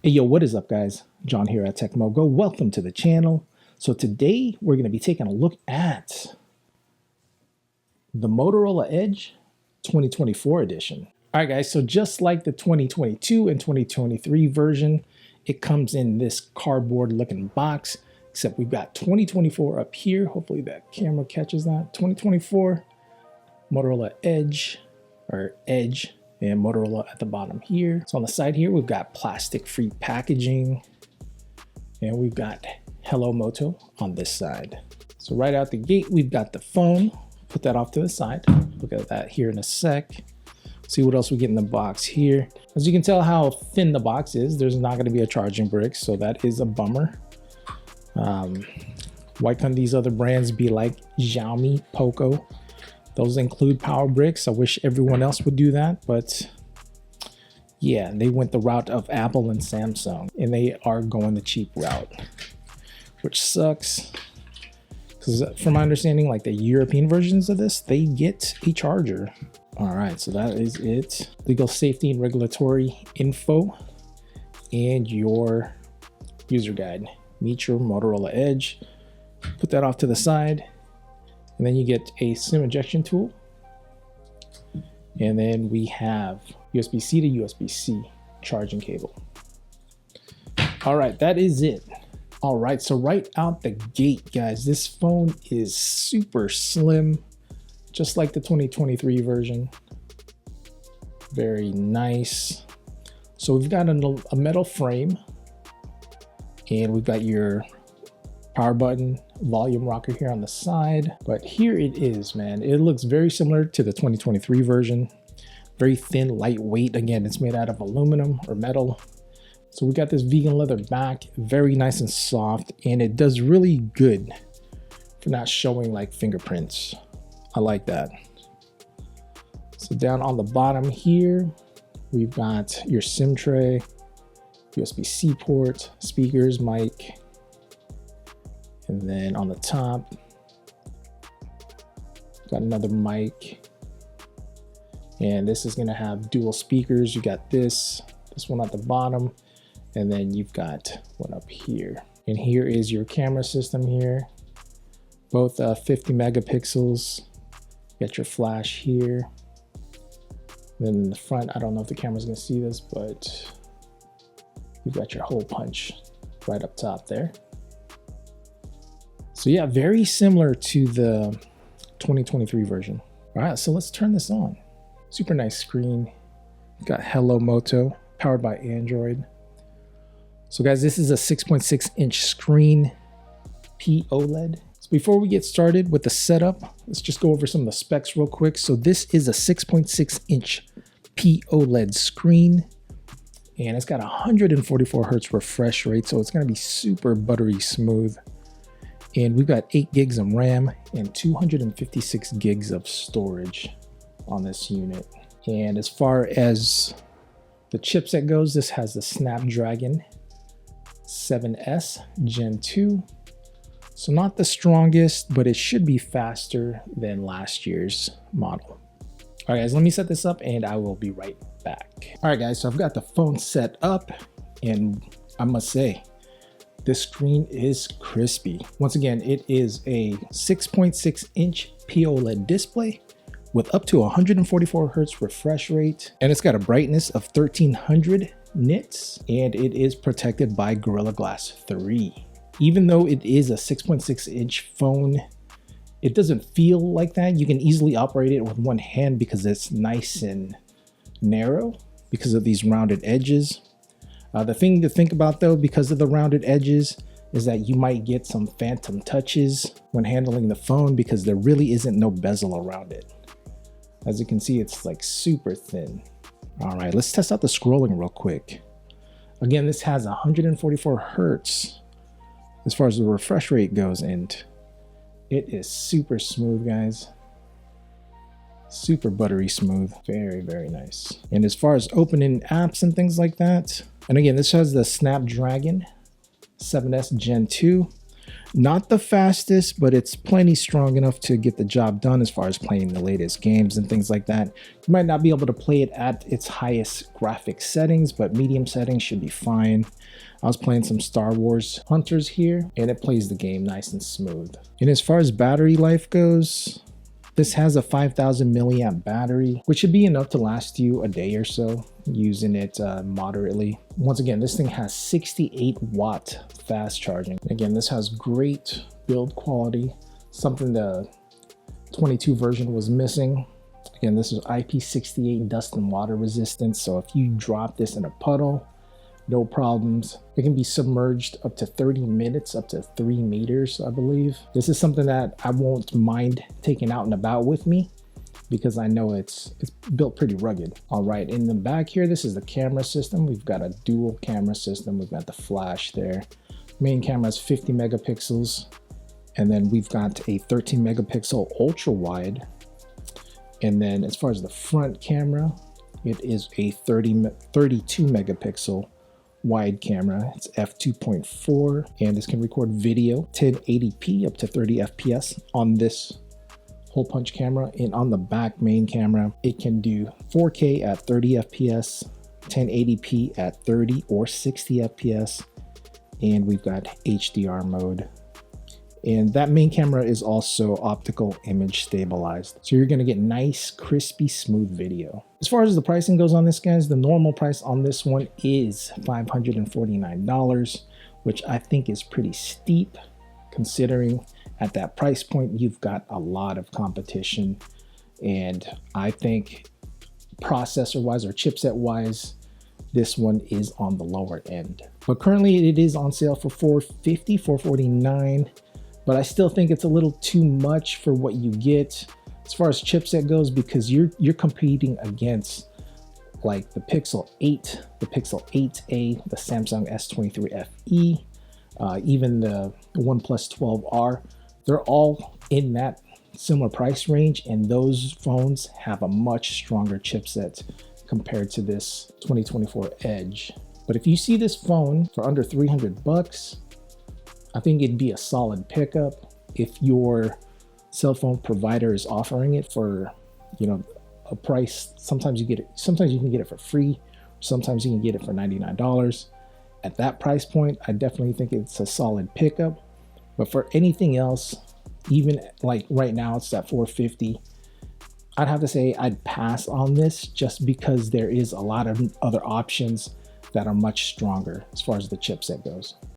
Hey yo, what is up guys? John here at TEMU. Welcome to the channel. So today we're going to be taking a look at the Motorola Edge 2024 edition. Alright guys, so just like the 2022 and 2023 version, it comes in this cardboard looking box, except we've got 2024 up here. Hopefully that camera catches that. 2024 Motorola Edge, or Edge, and Motorola at the bottom here. So on the side here, we've got plastic-free packaging, and we've got Hello Moto on this side. So right out the gate, we've got the phone. Put that off to the side. Look at that here in a sec. See what else we get in the box here. As you can tell how thin the box is, there's not going to be a charging brick, so that is a bummer. Why couldn't these other brands be like Xiaomi, Poco? Those include power bricks. I wish everyone else would do that, but yeah, they went the route of Apple and Samsung, and they are going the cheap route, which sucks. Because from my understanding, like the European versions of this, they get a charger. All right, so that is it. Legal safety and regulatory info and your user guide. Meet your Motorola Edge. Put that off to the side. And then you get a SIM ejection tool. And then we have USB-C to USB-C charging cable. All right, that is it. All right, so right out the gate, guys, this phone is super slim, just like the 2023 version. Very nice. So we've got a metal frame, and we've got your power button, volume rocker here on the side. But here it is, man. It looks very similar to the 2023 version. Very thin, lightweight. Again, it's made out of aluminum or metal. So we got this vegan leather back, very nice and soft, and it does really good for not showing like fingerprints. I like that. So down on the bottom here, we've got your SIM tray, USB-C port, speakers, mic, and then on the top, got another mic. And this is gonna have dual speakers. You got this one at the bottom, and then you've got one up here. And here is your camera system here. Both 50 megapixels. You got your flash here. Then in the front, I don't know if the camera's gonna see this, but you've got your hole punch right up top there. So yeah, very similar to the 2023 version. All right, so let's turn this on. Super nice screen. Got Hello Moto, powered by Android. So guys, this is a 6.6-inch screen, POLED. So before we get started with the setup, let's just go over some of the specs real quick. So this is a 6.6-inch POLED screen, and it's got 144 hertz refresh rate, so it's gonna be super buttery smooth. And we've got 8 gigs of RAM and 256 gigs of storage on this unit. And as far as the chipset goes, this has the Snapdragon 7S Gen 2. So not the strongest, but it should be faster than last year's model. All right, guys, let me set this up and I will be right back. All right, guys, so I've got the phone set up, and I must say, this screen is crispy. Once again, it is a 6.6-inch POLED display with up to 144 hertz refresh rate, and it's got a brightness of 1300 nits, and it is protected by Gorilla Glass 3. Even though it is a 6.6-inch phone, it doesn't feel like that. You can easily operate it with one hand because it's nice and narrow because of these rounded edges. The thing to think about though, because of the rounded edges, is that you might get some phantom touches when handling the phone because there really isn't no bezel around it. As you can see, it's like super thin. All right, let's test out the scrolling real quick. Again, this has 144 hertz as far as the refresh rate goes, and it is super smooth, guys. Super buttery smooth. Very, very nice. And as far as opening apps and things like that, and again, this has the Snapdragon 7S Gen 2. Not the fastest, but it's plenty strong enough to get the job done as far as playing the latest games and things like that. You might not be able to play it at its highest graphic settings, but medium settings should be fine. I was playing some Star Wars Hunters here, and it plays the game nice and smooth. And as far as battery life goes, this has a 5,000 milliamp battery, which should be enough to last you a day or so using it moderately. Once again, this thing has 68 watt fast charging. Again, this has great build quality, something the 22 version was missing. Again, this is IP68 dust and water resistance, so if you drop this in a puddle, no problems. It can be submerged up to 30 minutes, up to 3 meters, I believe. This is something that I won't mind taking out and about with me because I know it's built pretty rugged. All right, in the back here, this is the camera system. We've got a dual camera system. We've got the flash there. Main camera is 50 megapixels. And then we've got a 13 megapixel ultra wide. And then as far as the front camera, it is a 32 megapixel wide camera. It's f2.4, and this can record video 1080p up to 30 fps on this hole punch camera. And on the back main camera, it can do 4K at 30 fps, 1080p at 30 or 60 fps, and we've got HDR mode. And that main camera is also optical image stabilized. So you're gonna get nice, crispy, smooth video. As far as the pricing goes on this, guys, the normal price on this one is $549, which I think is pretty steep considering at that price point, you've got a lot of competition. And I think processor-wise or chipset-wise, this one is on the lower end. But currently it is on sale for $450, $449. But I still think it's a little too much for what you get as far as chipset goes, because you're competing against like the Pixel 8, the Pixel 8a, the Samsung S23 FE, even the OnePlus 12R. They're all in that similar price range, and those phones have a much stronger chipset compared to this 2024 Edge. But if you see this phone for under 300 bucks, I think it'd be a solid pickup if your cell phone provider is offering it for, you know, a price. Sometimes you can get it for free. Sometimes you can get it for $99. At that price point, I definitely think it's a solid pickup. But for anything else, even like right now, it's at $450. I'd have to say I'd pass on this just because there is a lot of other options that are much stronger as far as the chipset goes.